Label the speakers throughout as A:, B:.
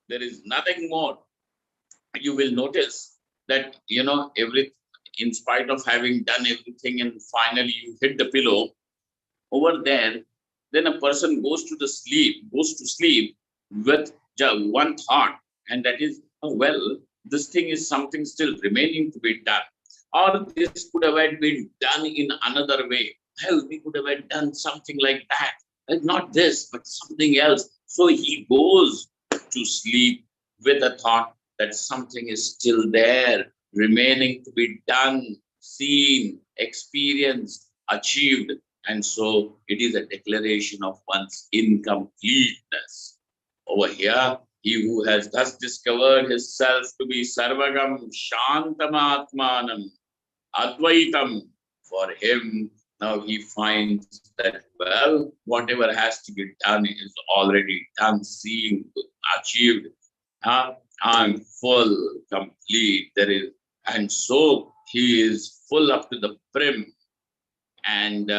A: There is nothing more. You will notice that, in spite of having done everything and finally you hit the pillow over there, then a person goes to sleep with just one thought, and that is, oh, well, this thing is something still remaining to be done, or this could have been done in another way. Hell, we could have done something like that, not this, but something else. So he goes to sleep with a thought that something is still there, remaining to be done, seen, experienced, achieved. And so it is a declaration of one's incompleteness. Over here, he who has thus discovered his self to be Sarvagam Shantamatmanam Advaitam, for him, now he finds that, well, whatever has to be done is already done, seen, achieved. I'm full, complete. There is, and so he is full up to the brim, and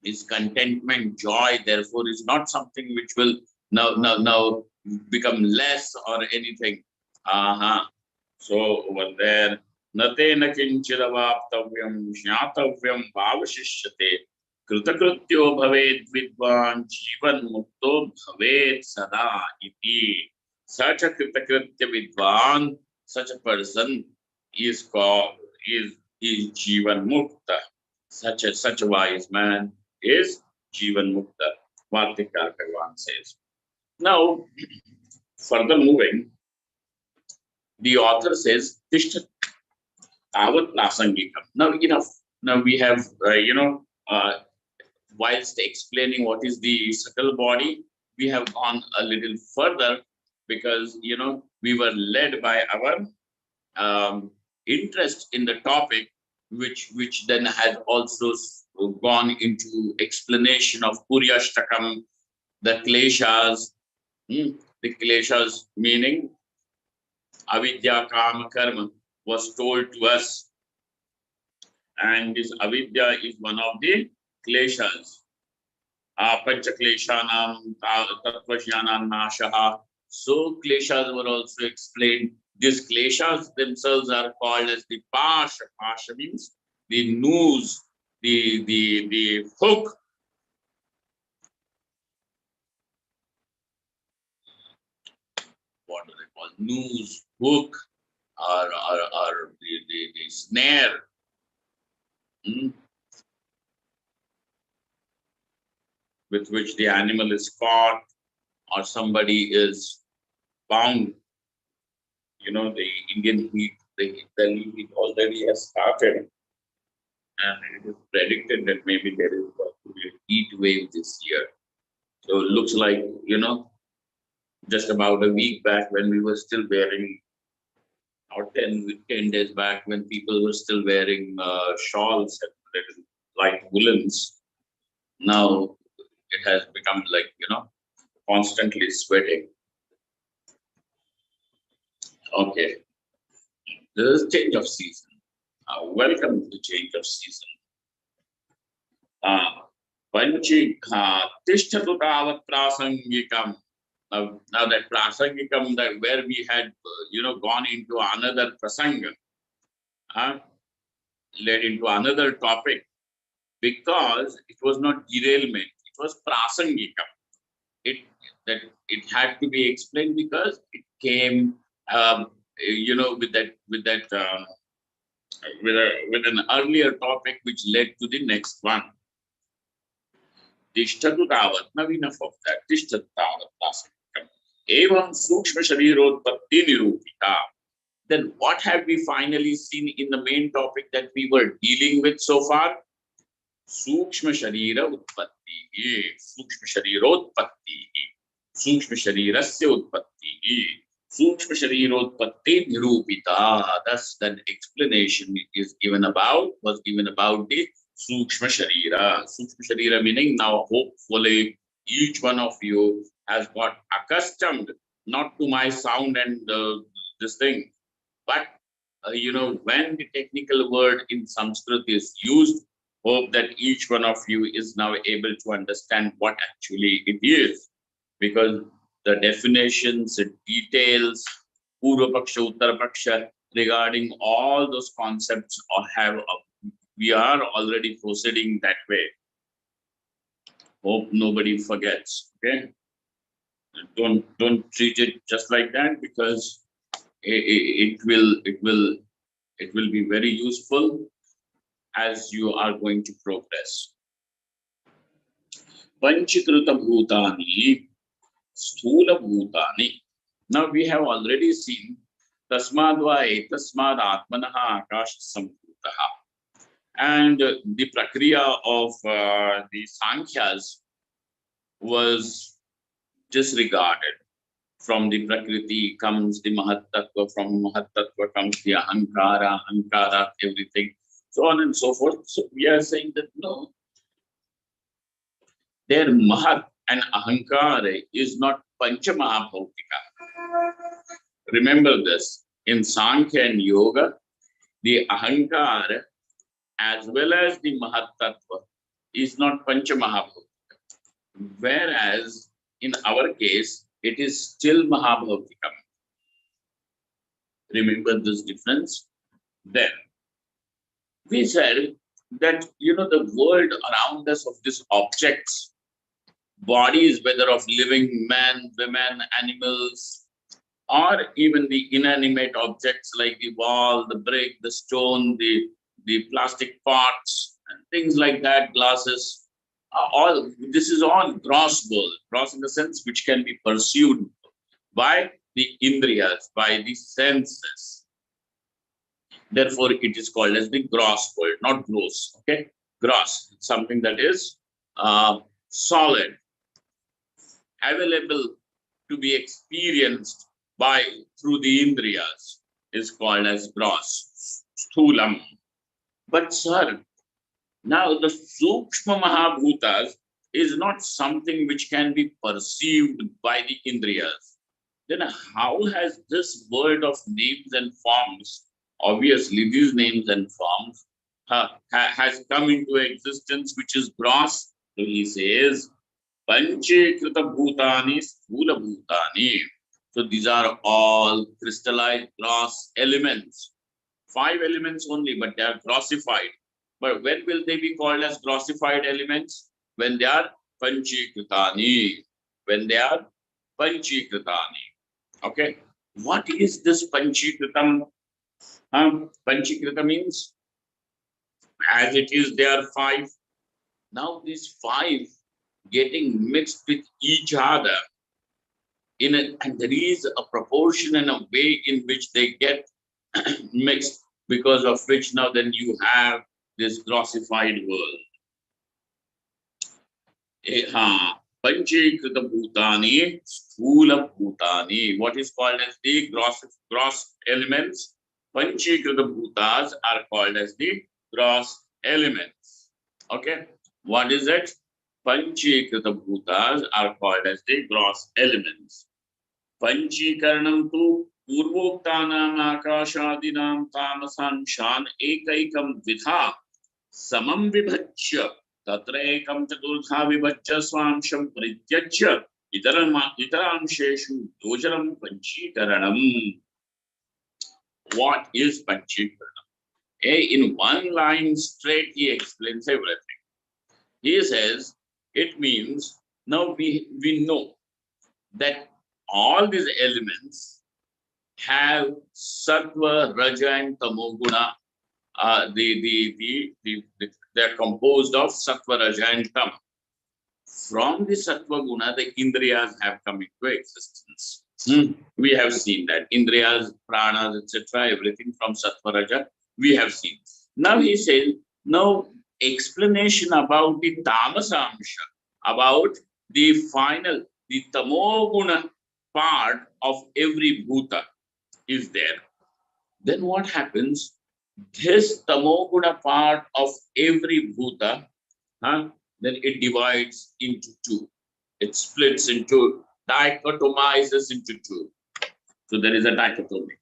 A: his contentment, joy, therefore, is not something which will now become less or anything. So over there, natena kinchidavaptavyam jnatavyam bhavashishyate kritakrityo bhaved vidvan jivan mukto bhaved sada iti. Such a kritakritya vidvan, such a person is called, is jivan mukta. Such a wise man is Jivan Mukta. Vartikar Bhagavan says. Now, further moving, the author says, Tishta Tavat Prasangikam. Now, enough. Now we have, whilst explaining what is the subtle body, we have gone a little further because, we were led by our interest in the topic, which then has also gone into explanation of Puryashtakam, the kleshas, the kleshas meaning avidya, kama, karma was told to us, and this avidya is one of the kleshas. Pancha kleshanam, tattvanusandhanam nashaha. So kleshas were also explained. These kleshas themselves are called as the pasha. Pasha means the noose, the hook. What do they call? Noose, hook, or the snare. With which the animal is caught or somebody is bound. The Indian heat, the Delhi heat already has started, and it is predicted that maybe there is going to be a heat wave this year. So it looks like, just about a week back when we were still wearing, or 10 days back when people were still wearing shawls and little light woolens, now it has become like, constantly sweating. Okay. There is change of season. Welcome to the change of season. Panchi Tishtatu Tavat Prasangikam. Now that Prasangikam, that where we had, gone into another prasanga, led into another topic, because it was not derailment, it was Prasangikam. It had to be explained because it came, with an earlier topic which led to the next one. Tishtatu tavat. Now enough of that. Tishtatu tavat prasangikam. Evam sukshma sharirotpatti nirupita. Then what have we finally seen in the main topic that we were dealing with so far? Sukshma sharira utpatti. Sukshma sharirotpatti. Sukshma sharirasya utpatti. Sukshma sharirotpatti nirupita. Thus, that explanation was given about the Sukshma Sharira. Sukshma Sharira meaning now hopefully each one of you has got accustomed not to my sound and this thing, but when the technical word in Sanskrit is used, hope that each one of you is now able to understand what actually it is, because the definitions, the details, Purva Paksha, Uttara Paksha, regarding all those concepts we are already proceeding that way. Hope nobody forgets. Okay, don't treat it just like that, because it will be very useful as you are going to progress. Panchakrita Bhutani, Sthula Bhutani. Now we have already seen Tasmadva Etasmad Atmanaha Akash Samphutaha. And the prakriya of the Sankhyas was disregarded. From the Prakriti comes the Mahatattva, from Mahatattva comes the Ahankara, everything, so on and so forth. So we are saying that no, their Mahat and Ahankara is not Pancha Mahabhautika. Remember this, in Sankhya and Yoga, the Ahankara as well as the Mahatattva is not Pancha Mahabhautika. Whereas in our case, it is still Mahabhautikam. Remember this difference? Then we said that, the world around us of these objects, bodies, whether of living men, women, animals, or even the inanimate objects like the wall, the brick, the stone, the plastic pots, and things like that, glasses, all this is all gross world. Gross in the sense which can be pursued by the indriyas, by the senses. Therefore, it is called as the gross world, not gross. Okay, gross, something that is solid, available to be experienced through the indriyas, is called as gross, sthulam. But sir, now the Sukshma Mahabhutas is not something which can be perceived by the indriyas. Then how has this world of names and forms, obviously these names and forms, has come into existence, which is gross? So he says, Panchekrita Bhutani, Sthula Bhutani. So these are all crystallized gross elements. 5 elements only, but they are grossified. But when will they be called as grossified elements? When they are Panchikritani. When they are Panchikritani. Okay. What is this Panchikritam? Panchikrita means, as it is, there are 5. Now these 5 getting mixed with each other, and there is a proportion and a way in which they get mixed, because of which now then you have this grossified world. Panchikrita Bhutani, Sthula Bhutani. What is called as the gross elements? Panchikrita Bhutas are called as the gross elements. Okay. What is it? Panchikrita Bhutas are called as the gross elements. Panchikaranam tu Purvoktanam Akashadinam Tamasanshan Ekaikam Vidha Samam Vibhachya Tatra Ekam Chaturdha Vibhachya Swamsham Prityachya Itaramsheshu Dojaram Panchikaranam. What is Panchikaranam? In one line straight he explains everything. He says it means, now we know that all these elements have sattva, raja, and tamoguna. They're composed of sattva, raja, and tam. From the sattva guna, the indriyas have come into existence. We have seen that indriyas, pranas, etc., everything from sattva, raja, we have seen. Now he says, now explanation about the tamasamsha, about the final, the tamoguna part of every bhuta is there. Then what happens? This tamoguna part of every bhuta, then it divides into 2. It splits into, dichotomizes into 2. So there is a dichotomy.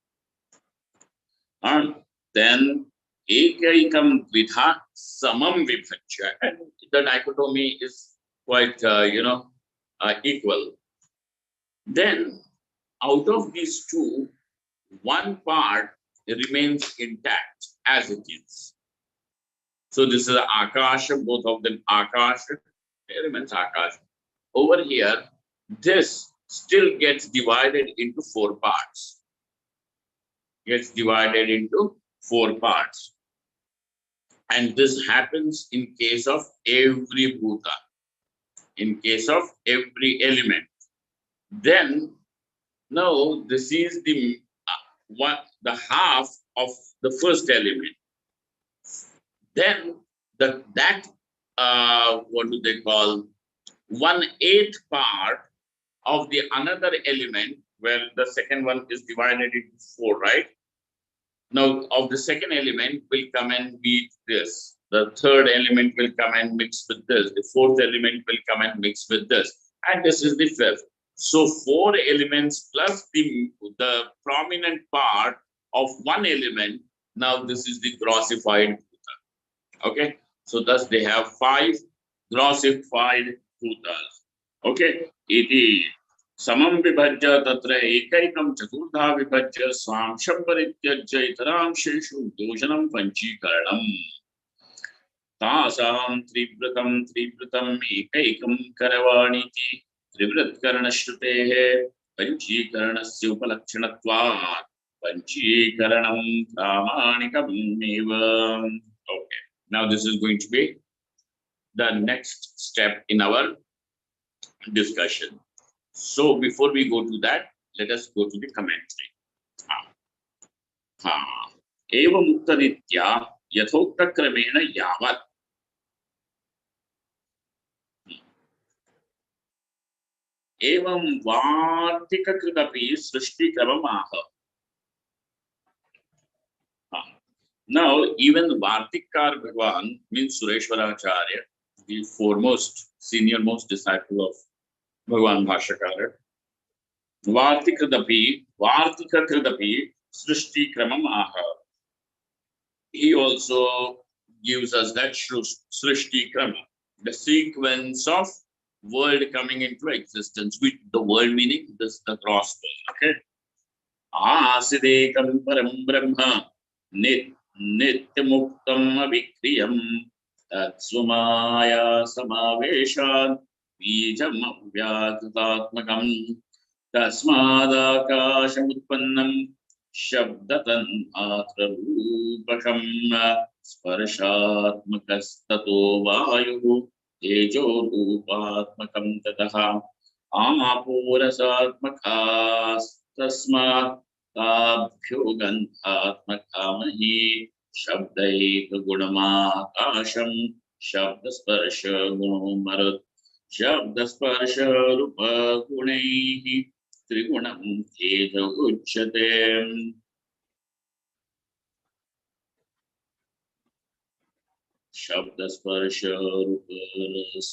A: Then ekaikam vidha samam vibhachya, and the dichotomy is quite equal. Then out of these two, one part remains intact as it is. So this is Akasha, both of them Akasha, it remains Akasha. Over here, this still gets divided into four parts. Gets divided into four parts. And this happens in case of every bhuta, in case of every element. Then now this is the the half of the first element. Then that what do they call 1/8 part of the another element, where the second one is divided into four, right? Now, of the second element will come and beat this. The third element will come and mix with this. The fourth element will come and mix with this. And this is the fifth. So, four elements plus the prominent part of one element. Now, this is the grossified bhuta. Okay. So, thus they have five grossified bhutas. Okay. Iti समं विभज्य तत्र एकैकं चतुर्धा विभज्य स्वांशं परित्यज्य इतरांशेषु दोषणं पञ्चीकरणम् तासां त्रिवृतम् एकैकं करवाणीति त्रिवृत्करणश्रुतेः पञ्चीकरणस्य उपलक्षणत्वात् पञ्चीकरणं प्रामाणिकमेव. Okay, now this is going to be the next step in our discussion. So before we go to that, let us go to the commentary. एवं उक्तरीत्या यथोक्तक्रमेण यावत् एवं वार्तिककृतपि सृष्टिक्रमम् आह. Now even the Vartikar Bhagwan means Sureshwaracharya, the foremost, senior most disciple of Bhagwan Bhashyakara. Vartika Kritapi Srishti Kramam Aha. He also gives us that Srishti Krama, the sequence of world coming into existence, with the world meaning this the gross world. Okay. Asidekam param brahma nityamuktam avikriyam tatsvamaya samaveshan बीजम् अव्याकृतात्मकम् तस्मादाकाशमुत्पन्नं शब्दतन्मात्ररूपकम् स्पर्शात्मकस्ततो वायुः तेजोरूपात्मकं ततः आपोरसात्मकास्तस्मात् ताभ्यो गन्धात्मका मही शब्दैकगुणमाकाशं शब्दस्पर्श गुणो मरुत् शब्दस्पर्श रूप गुणैः त्रिगुणं तेज उच्यते. शब्दस्पर्श रूप रस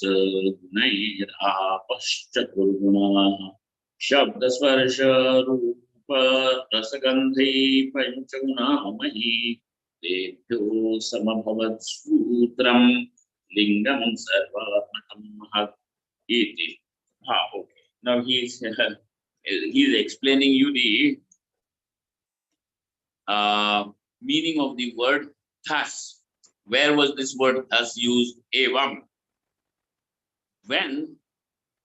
A: गुणैरापश्चतुर्गुणाः शब्दस्पर्श रूप रसगन्धै पञ्चगुणामयी तेभ्यो समभवत् सूत्रम् लिंगम सर्वात्मकं महत् इति. Okay. Now he's explaining you the meaning of the word thus. Where was this word thus used? Evam. When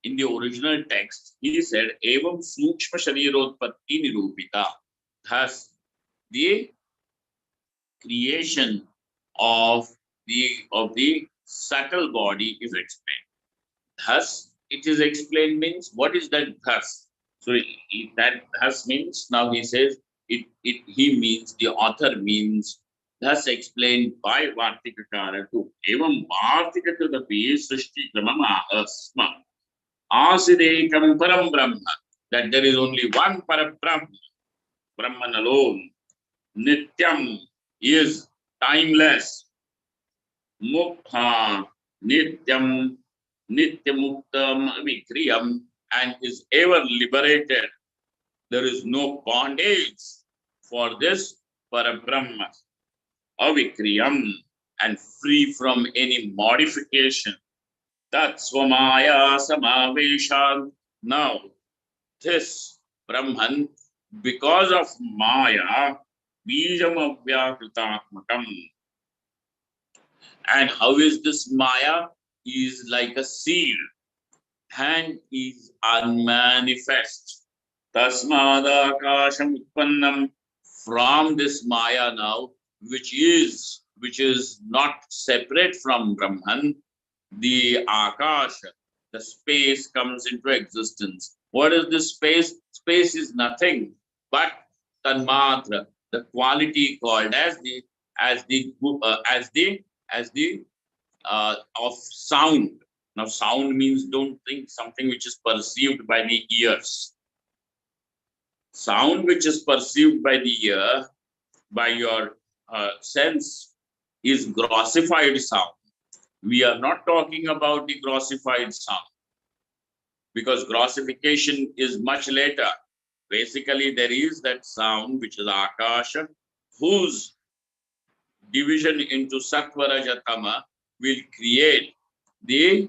A: in the original text he said evam sukshma sharirotpatti nirupita. Thus the creation of the subtle body is explained. Thus, it is explained means what is that thus? So that thus means now he says he means the author means thus explained by Vartikakara too. Evam Vartikakadapi Srishti Kramam Asma Asidekam Param Brahma, that there is only one Parabrahma, Brahman alone. Nityam is timeless. Mukha Nityam Nityamuktam Vikriyam, and is ever liberated. There is no bondage for this Parabrahma. Avikriyam, and free from any modification. Tatsvamaya Samaveshan. Now, this Brahman, because of Maya, Bijam Avyakritatmakam. And how is this Maya? Is like a seed and is unmanifest. Tasmadakasham utpannam, from this Maya now, which is not separate from Brahman, the Akasha, the space comes into existence. What is this space? Space is nothing but Tanmatra, the quality called as the as the as the as the of sound. Now, sound means, don't think something which is perceived by the ears. Sound which is perceived by the ear, by your sense, is grossified sound. We are not talking about the grossified sound, because grossification is much later. Basically, there is that sound which is Akasha, whose division into Sattva, Raja, Tama will create the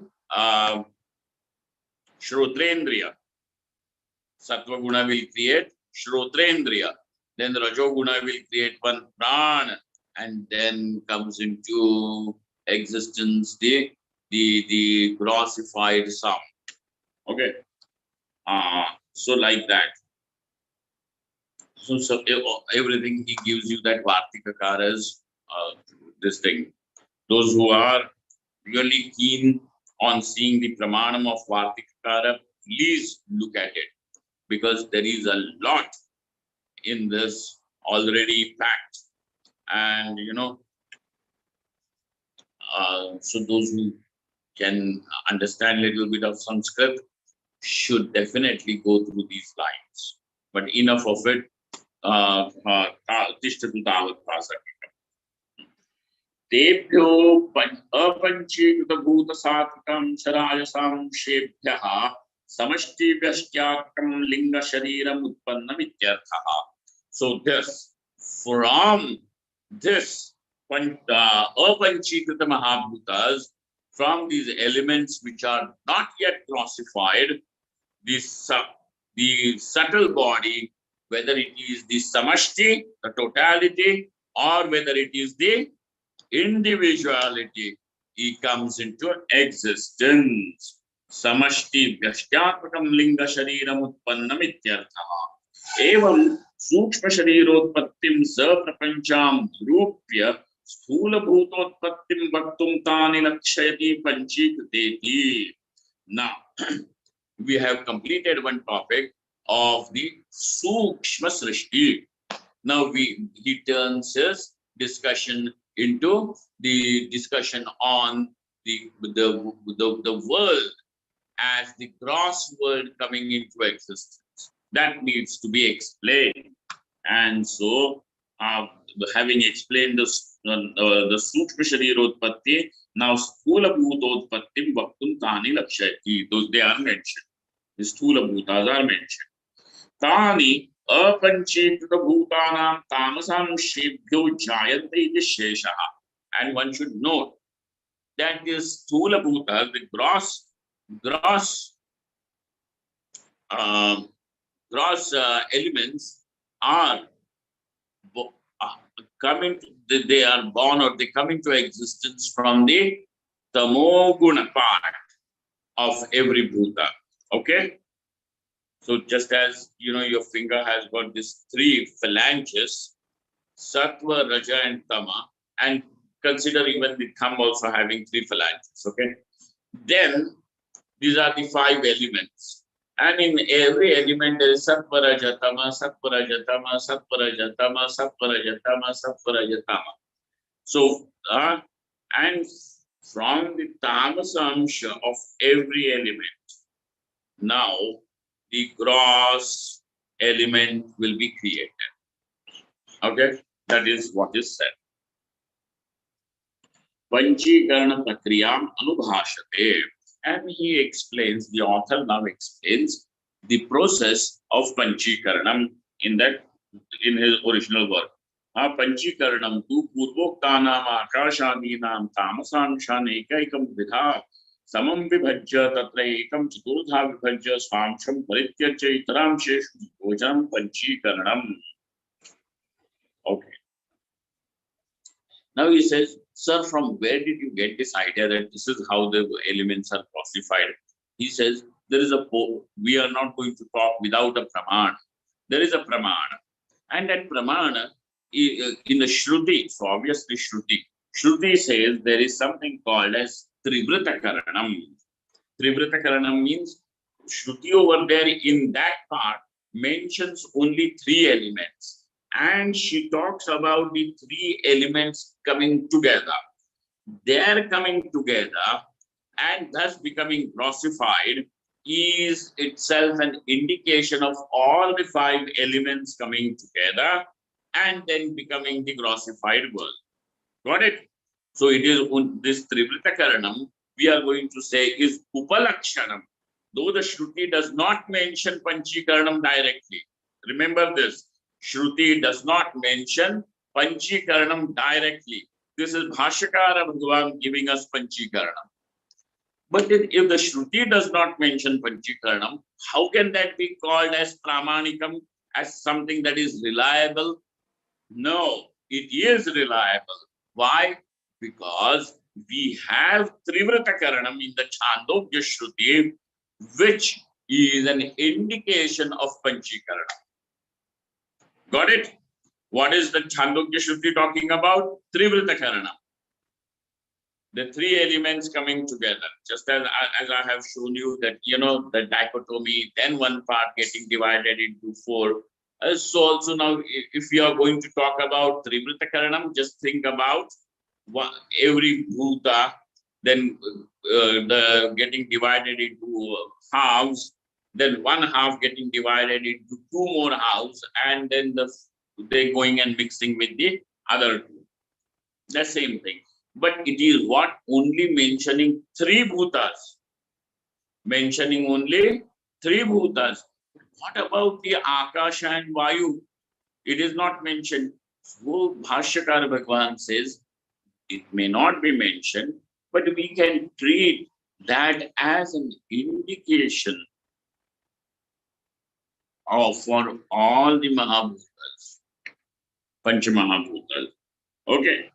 A: Shrotrendriya. Sattva Guna will create Shrotrendriya. Then the Rajo Guna will create one Prana, and then comes into existence the grossified sound. Okay. So like that. So everything he gives you that Vartikakaras, this thing. Those who are really keen on seeing the Pramanam of Vartikakara, please look at it, because there is a lot in this already packed. And so those who can understand a little bit of Sanskrit should definitely go through these lines. But enough of it. Tishtatu tavat prasakikam. Tebhyo apanchikritabhutasatvakam sharayasam samashtivyastyakam linga shariram utpannam ityarthaha. So this, from this apanchikrita mahabhutas, from these elements which are not yet classified, the subtle body, whether it is the samashti, the totality, or whether it is the individuality, he comes into existence. Samashti vyashtyatmakam linga shariram utpannam ityarthaha. Evam sukshma sharirotpattim sa prapancham rupya sthula bhutotpattim vaktum tani lakshayati panchikriteti. Now, we have completed one topic of the Sukshma Srishti. Now he turns his discussion into the discussion on the world as the gross world coming into existence. That needs to be explained. And so, having explained the Sukshma Sharirotpatti, now Sthula Bhutotpattim Vaktum Tani Lakshayati. Those they are mentioned. The Sthula Bhutas are mentioned. Tani apanchikrita bhutanam tamasam shebhyo jayante iti sheshaha. And one should note that this sthula bhutas, the gross elements are coming. They are born, or they come into existence from the tamoguna part of every bhuta. Okay. So just as your finger has got these three phalanges, Sattva, Raja, and Tama, and consider even the thumb also having three phalanges. Okay, then these are the five elements, and in every element there is Sattva, Raja, Tama, Sattva, Raja, Tama, Sattva, Raja, Tama, Sattva, Raja, Tama, Sattva, Raja, Tama. So, and from the tamas amsha of every element, now the gross element will be created. Okay, that is what is said. Panchikarana prakriyam anubhashate. And he explains, the author now explains the process of Panchikaranam in his original work. Panchikaranam tu purvoktanam akashadinam tamasamshan ekaikam vidha समं विभज्य तत्र एकं चतुर्धा विभज्य स्वांशं परित्यज्य इतरांशेषु भोजनं पंचीकरणम्. Okay. Now he says, sir, from where did you get this idea that this is how the elements are classified? He says, there is we are not going to talk without a pramana. There is a pramana. And that pramana in the Shruti, so obviously Shruti says there is something called as Trivrita Karanam. Trivrita Karanam means Shruti over there in that part mentions only three elements. And she talks about the three elements coming together. They are coming together and thus becoming grossified is itself an indication of all the five elements coming together and then becoming the grossified world. Got it? So it is this Trivrita Karanam we are going to say is Upalakshanam. Though the Shruti does not mention Panchikaranam directly. Remember this. Shruti does not mention Panchikaranam directly. This is Bhashakara Bhagavan giving us Panchikaranam. But if the Shruti does not mention Panchikaranam, how can that be called as Pramanikam, as something that is reliable? No, it is reliable. Why? Because we have Trivrita Karanam in the Chandogya Shruti, which is an indication of Panchikaranam. Got it? What is the Chandogya Shruti talking about? Trivrita Karanam. The three elements coming together, just as I have shown you that, the dichotomy, then one part getting divided into four. So also now, if we are going to talk about Trivrita Karanam, just think about every bhuta, then the getting divided into halves, then one half getting divided into two more halves, and then they going and mixing with the other two. The same thing. But it is what? Only mentioning three bhutas. Mentioning only three bhutas. What about the Akasha and Vayu? It is not mentioned. So Bhashyakara Bhagavan says, it may not be mentioned, but we can treat that as an indication for all the Mahabhutas, Panchamahabhutas. Okay.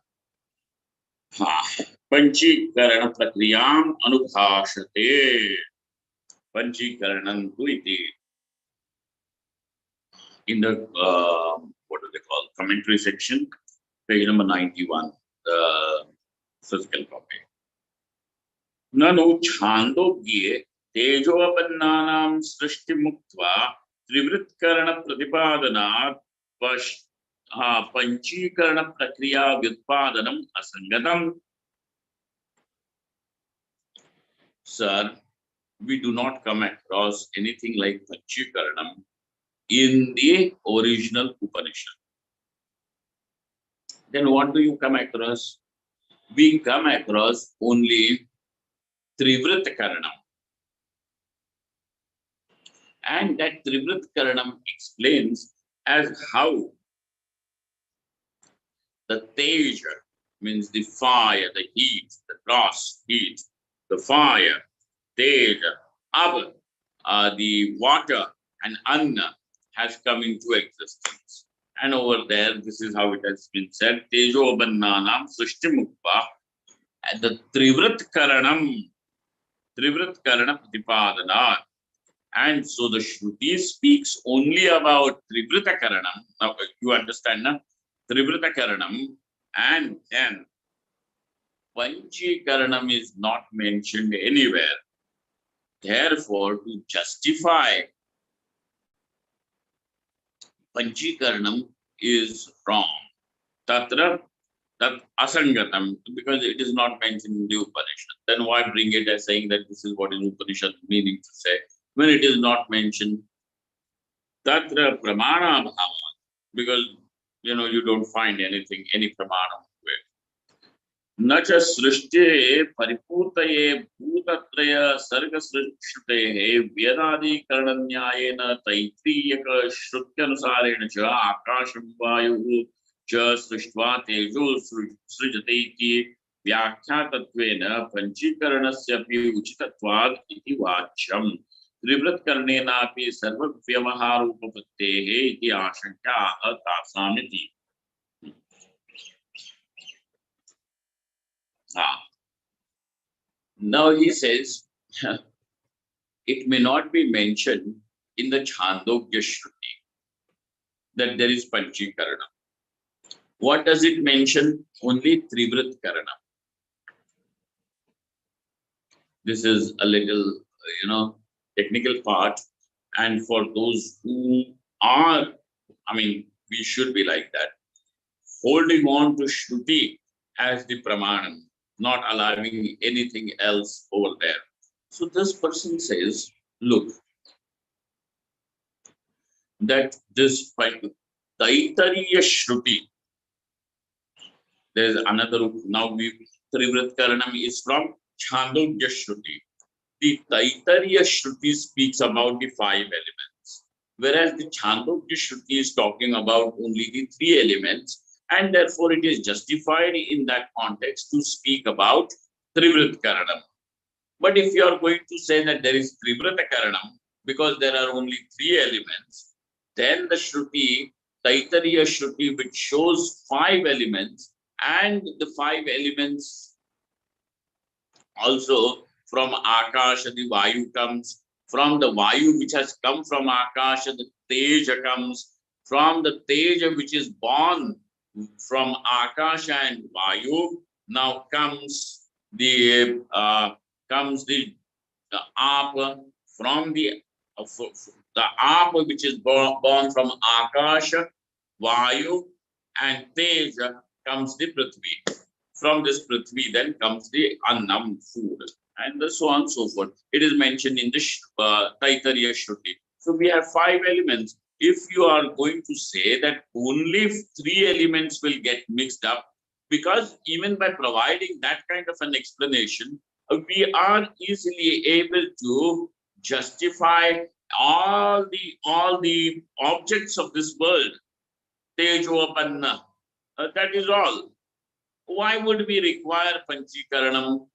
A: Panchikaran prakriyam anubhashate. Panchikaranam tu iti. In the what do they call, commentary section, page number 91, physical copy. Nanu chandogye tejopannanam srishti muktva trivritkarana pratipadanat panchikarana prakriya vyutpadanam asangatam. Sir, we do not come across anything like Panchikaranam in the original Upanishad. Then what do you come across? We come across only Trivrita Karanam. And that Trivrita Karanam explains as how the Teja means the fire, the heat, the gross heat, the fire, Teja, Ab, the water, and Anna has come into existence. And over there, this is how it has been said, Tejo Bannanam Sushti Mukpa, and the Trivrit Karana Pratipadana. And so the Shruti speaks only about Trivrita Karanam. Now you understand, na? Trivrita Karanam, and then Panchikaranam is not mentioned anywhere. Therefore, to justify Panchikaranam is wrong. Tatra tat asangatam, because it is not mentioned in the Upanishad. Then why bring it as saying that this is what is Upanishad meaning to say when it is not mentioned? Tatra pramana bhava, because you don't find anything, any pramana to it. Nacha srishte paripurtaye bhutatraya sarga srishte vyadadi karananyayena taitriyaka shrutyanusarena cha akasham vayu cha srishtva tejo srijate iti व्याख्यातत्वेन पंचीकरणस्यपि उचितत्वात् इति वाच्यम् त्रिवृत्करणेनापि सर्वव्यवहारोपपत्तेः इति आशंका तासामिति। Now he says it may not be mentioned in the Chandogya Shruti that there is Panchikaranam. What does it mention? Only Trivrit Karanam. This is a little, technical part. And for those who are, we should be like that, holding on to Shruti as the Pramanam, not allowing anything else over there. So this person says, look, that this Taittariya Shruti, there is another, now Trivrit Karanam is from Chandogya Shruti. The Taittariya Shruti speaks about the 5 elements, whereas the Chandogya Shruti is talking about only the 3 elements, and therefore it is justified in that context to speak about Trivrit Karanam. But if you are going to say that there is Trivrata Karanam, because there are only 3 elements, then the Shruti, Taittariya Shruti, which shows 5 elements, and the 5 elements also from Akasha, the Vayu comes, from the Vayu which has come from Akasha, the Teja comes, from the Teja which is born from Akasha and Vayu, now comes the Apa, from the Apa which is born from Akasha, Vayu and Teja comes the Prithvi. From this Prithvi then comes the Annam, food, and so on and so forth. It is mentioned in the Taittariya Shruti. So we have 5 elements. If you are going to say that only 3 elements will get mixed up, because even by providing that kind of an explanation, we are easily able to justify all the objects of this world. Tejopanna. That is all. Why would we require Panchikaranam?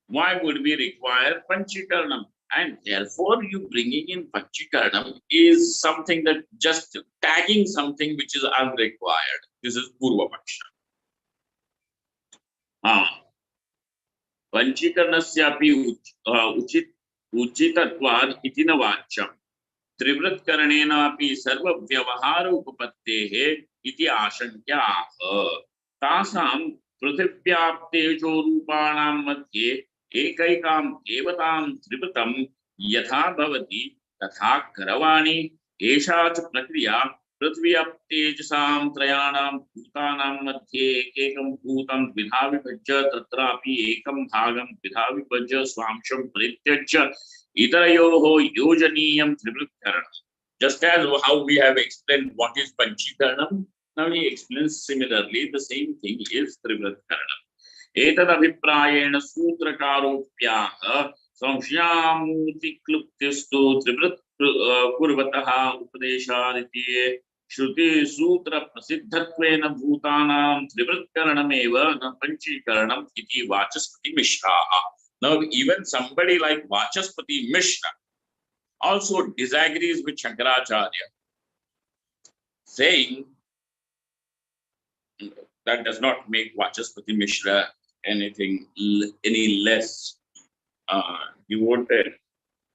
A: Why would we require Panchikaranam? And therefore, you bringing in Panchikaranam is something that just tagging something which is unrequired. This is Purva Paksha. Panchikaranasyapi uchitatvad iti na vacham. Trivritkaranena sarva vyavahara upapattehe iti ashankya. Tasam prithivyaaptejo rupanam madhye ekaikam devatam trivritam yatha bhavati tatha karavani esha cha prakriya prithvyaptejasam trayanam bhutanam madhye ekam bhutam dvidha vibhajya tatrapi ekam bhagam dvidha vibhajya swamsham parityajya itarayoho yojaniyam trivritkaranam. Just as how we have explained what is Panchikaranam, now he explains similarly the same thing is Trivritkaranam. Etad abhiprayena sutrakaropyaha samshyamuti kluptistu trivrit kurvataha upadeshariti shruti sutra prasiddhatvena bhutanam trivritkaranameva na panchikaranam iti vachaspati mishraha. Now even somebody like Vachaspati Mishra also disagrees with Shankaracharya, saying that does not make Vachaspati Mishra any less devoted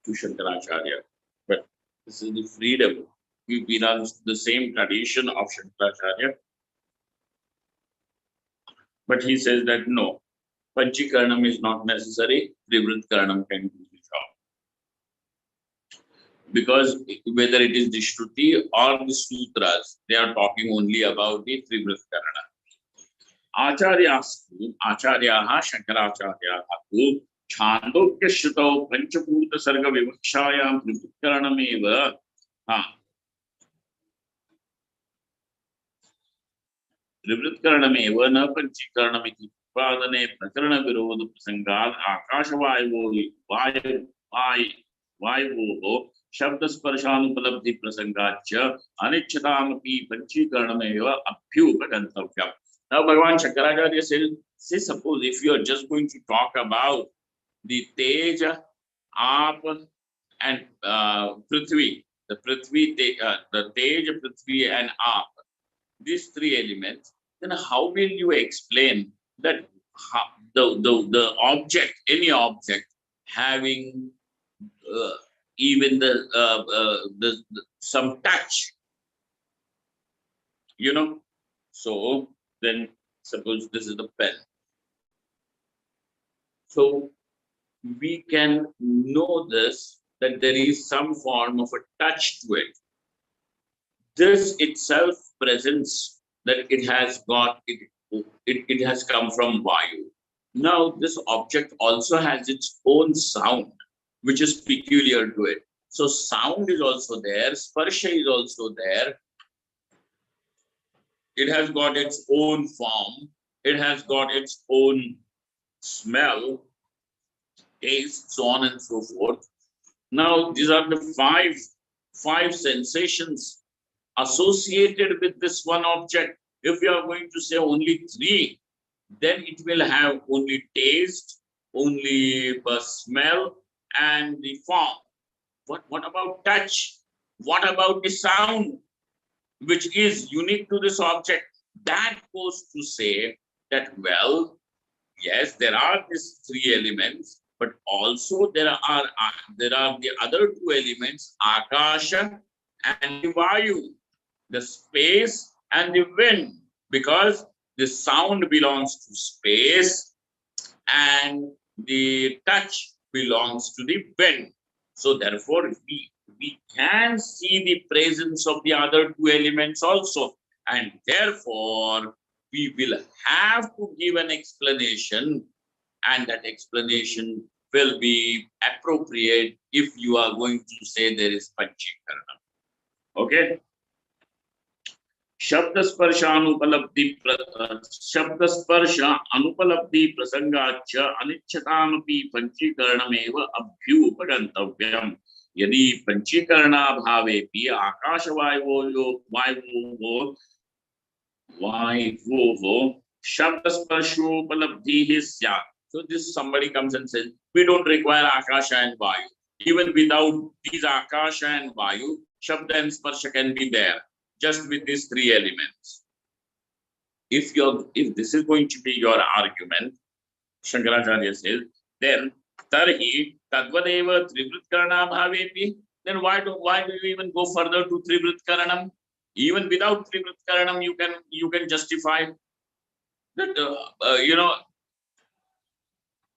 A: to Shankaracharya. But this is the freedom. We belong to the same tradition of Shankaracharya. But he says that no, Panchikaranam is not necessary, Trivritkaranam can do the job. Because whether it is the Shruti or the Sutras, they are talking only about the Trivritkarana. Acharyastu, Acharyaha, Shankaracharyaha, Chandogya Shrutau, Panchabhuta Sarga Vivakshayam, Trivritkaranameva. Trivritkaranameva, na Panchikaranamiti. Padane Prakarana Viroda Prasangat, Akashavayu Vayu Shabdasparshanupalabdhi Prasangacha, Anichadamapi Panchikaranameva, Abhyupadantavya. Now, Bhagavan Shankaracharya says, say, suppose if you are just going to talk about the Teja, Aap, and Prithvi, the Teja, Prithvi, and Aap, these three elements, then how will you explain that the object, any object having uh, even the some touch, you know? So then suppose this is the pen. So we can know this that there is some form of a touch to it. This itself presents that it has come from Vayu. Now, this object also has its own sound, which is peculiar to it. So, sound is also there, sparsha is also there. It has got its own form, it has got its own smell, taste, so on and so forth. Now, these are the five sensations associated with this one object. If you are going to say only three, then it will have only taste, only smell, and the form. What about touch? What about the sound, which is unique to this object? That goes to say that, well, yes, there are these three elements, but also there are the other two elements, Akasha and the Vayu, the space and the wind, because the sound belongs to space and the touch belongs to the wind. So therefore, we can see the presence of the other two elements also, and therefore we will have to give an explanation, and that explanation will be appropriate if you are going to say there is Panchikaranam. Okay. शब्द स्पर्श अनुपलब्धि प्रसंगाच्च अनिच्छतामपि पंचीकरणमेव अभ्युपगन्तव्यम् यदि पंचीकरणाभावेपि वायोः शब्द स्पर्शोपलब्धिः स्यात्. So this somebody comes and says, we don't require Akasha and Vayu. Even without these Akasha and Vayu, Shabda and Sparsha can be there, just with these three elements. If this is going to be your argument, Shankaracharya says, then tarhi tadvadeva trivritkarana bhavepi. Then why do you even go further to trivritkaranam? Even without trivritkaranam, you can justify that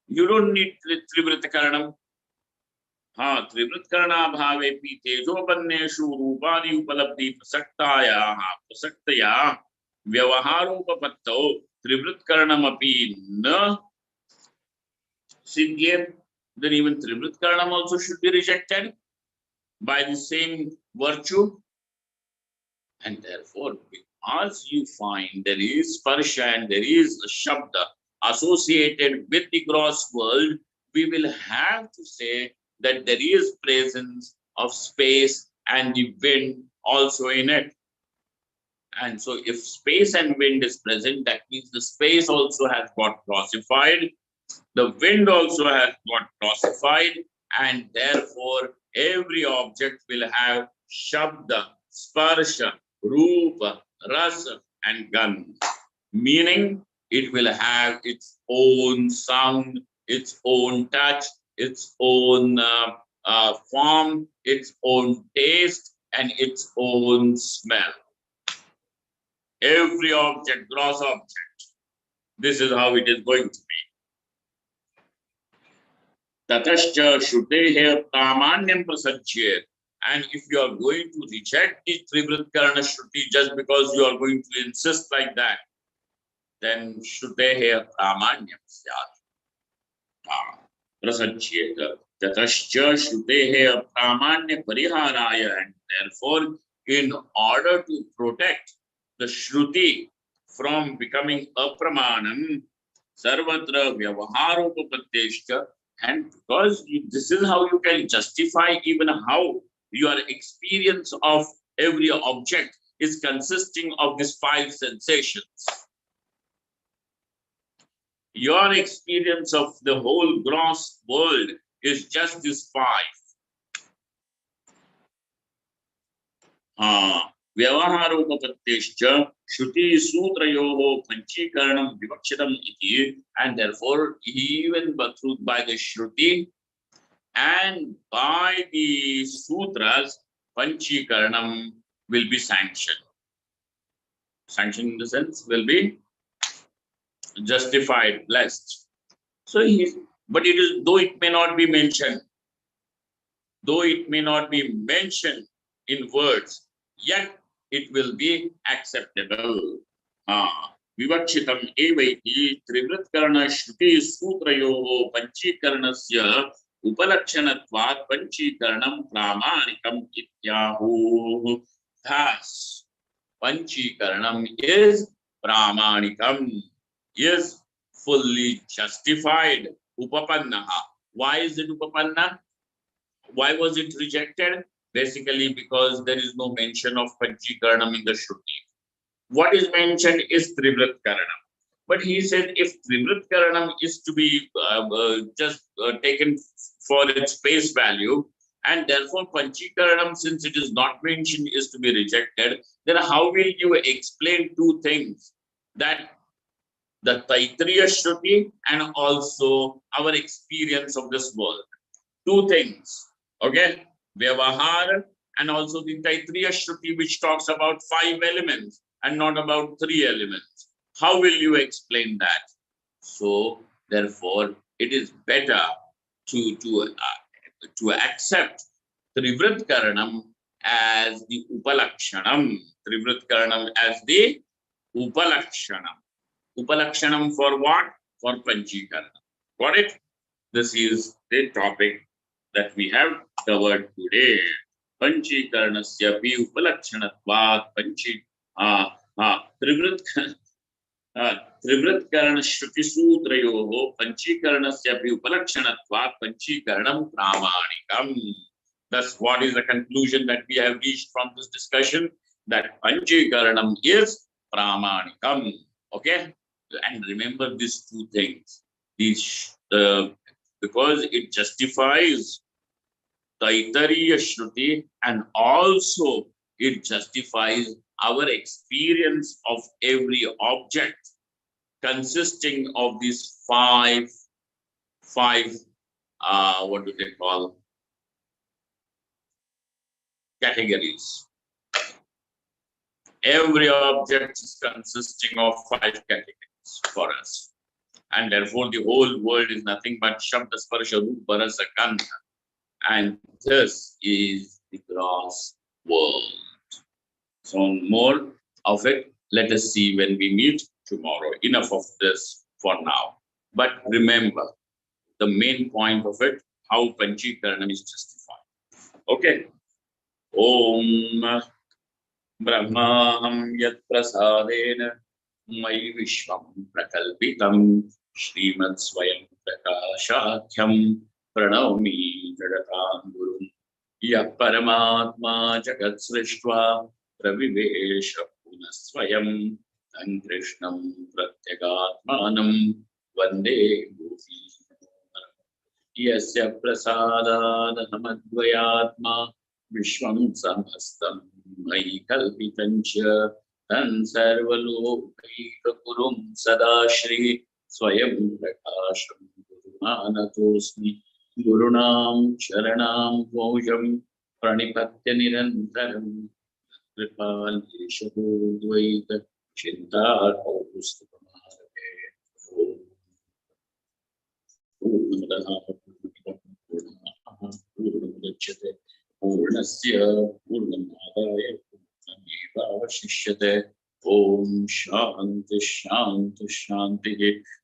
A: you don't need trivritkaranam. हाँ, त्रिवृत्करणाभावेपि तेजोपन्नेषु रूपादि उपलब्धि प्रसक्तया व्यवहारोपपत्तौ त्रिवृत्करणमपि न सिद्ध्येत्. Then even trivritkaranam also should be rejected by the same virtue. And therefore, because you find there is sparsha and there is shabda associated with the gross world, we will have to say that there is presence of space and the wind also in it. And so if space and wind is present, that means the space also has got classified, the wind also has got classified, and therefore every object will have shabda, sparsha, rupa, rasa, and gandha. Meaning it will have its own sound, its own touch, its own form, its own taste, and its own smell. Every object, gross object, this is how it is going to be. Tatascha shrutehe pramanyam prasajyet. And if you are going to reject the Trivritkarana Shruti just because you are going to insist like that, then shrutehe pramanyam syat. Prasajyet. Tatascha shrutehe pramanya pariharaya. And therefore, in order to protect the Shruti from becoming apramanam, sarvatra vyavaharopapatteshta, and because this is how you can justify even how your experience of every object is consisting of these five sensations. Your experience of the whole gross world is just this five. Vyavaharopapattischa Shruti Sutrayoho Panchikaranam Vivakshitam iti, and therefore even by the Shruti and by the Sutras, Panchikaranam will be sanctioned. Sanctioned in the sense will be justified, blessed. So but it is, though it may not be mentioned, in words, yet it will be acceptable. Vivakshitam evaiti trivritkarana shruti sutrayoho panchikaranasya upalakshanatvat panchikaranam pramanikam ityahu. Thus, panchikaranam is pramanikam, is fully justified. Upapannaha. Why is it upapanna? Why was it rejected? Basically, because there is no mention of Panchikaranam in the Shruti. What is mentioned is Trivrit Karanam. But he said if Trivrit Karanam is to be just taken for its face value, and therefore Panchikaranam, since it is not mentioned, is to be rejected, then how will you explain two things? That the Taittiriya Shruti and also our experience of this world. Two things. Okay, Vyavahar and also the Taittiriya Shruti, which talks about 5 elements and not about 3 elements. How will you explain that? So, therefore, it is better to accept Trivrit Karanam as the Upalakshanam. Trivrit Karanam as the Upalakshanam. Upalakshanam for what? For Panchikaranam. Got it? This is the topic that we have covered today. Panchikaranasya pi upalakshanatvat Trivrit karana shruti sutrayoho panchikaranasya pi upalakshanatvat panchikaranam pramanikam. Thus, what is the conclusion that we have reached from this discussion? That panchikaranam is pramanikam. Okay? And remember these two things. Because it justifies Taittiriya Shruti and also it justifies our experience of every object consisting of these five what do they call, categories. Every object is consisting of 5 categories for us. And therefore the whole world is nothing but Shabda Sparsha Rupa Rasa Gandha. And this is the gross world. So more of it, let us see when we meet tomorrow. Enough of this for now. But remember, the main point of it, how Panchikaranam is justified. Okay. Om Brahmaham Yat Prasadena Mai Vishwam Prakalpitam Srimad Swayam Prakashakyam Pranavami Jagatam Gurum Yah Paramatma Jagat Srishtva Pravivesha Punaswayam Tan Krishnam Pratyagatmanam Vande Gopi Yasya Prasadanahamadvayatma Vishwam Samastam Mai Kalpitancha Tan Sarvalokaika Kurum Sadashri Swayam Prakasham Gurumanatosmi Gurunam Sharanam Vojam Pranipatya Nirantaram Kripaleshaho Dvaita Chinta Pustakamaharake Purnamudachyate Purnasya Purnamadaya Purnamevavashishyate Om Shanti Shanti Shanti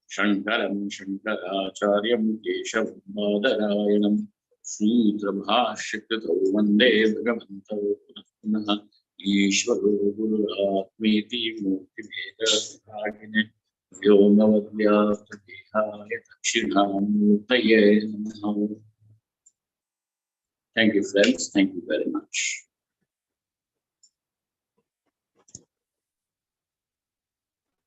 A: Shankaram Shankaracharyam Keshavam Badarayanam Sutra Bhashyakrito Vande Bhagavanto Punaha Ishvaro Gururatmeti Mukti Veda Vyomavadhyata Dehaya Dakshinamurtaye Namaha. Thank you, friends. Thank you very much.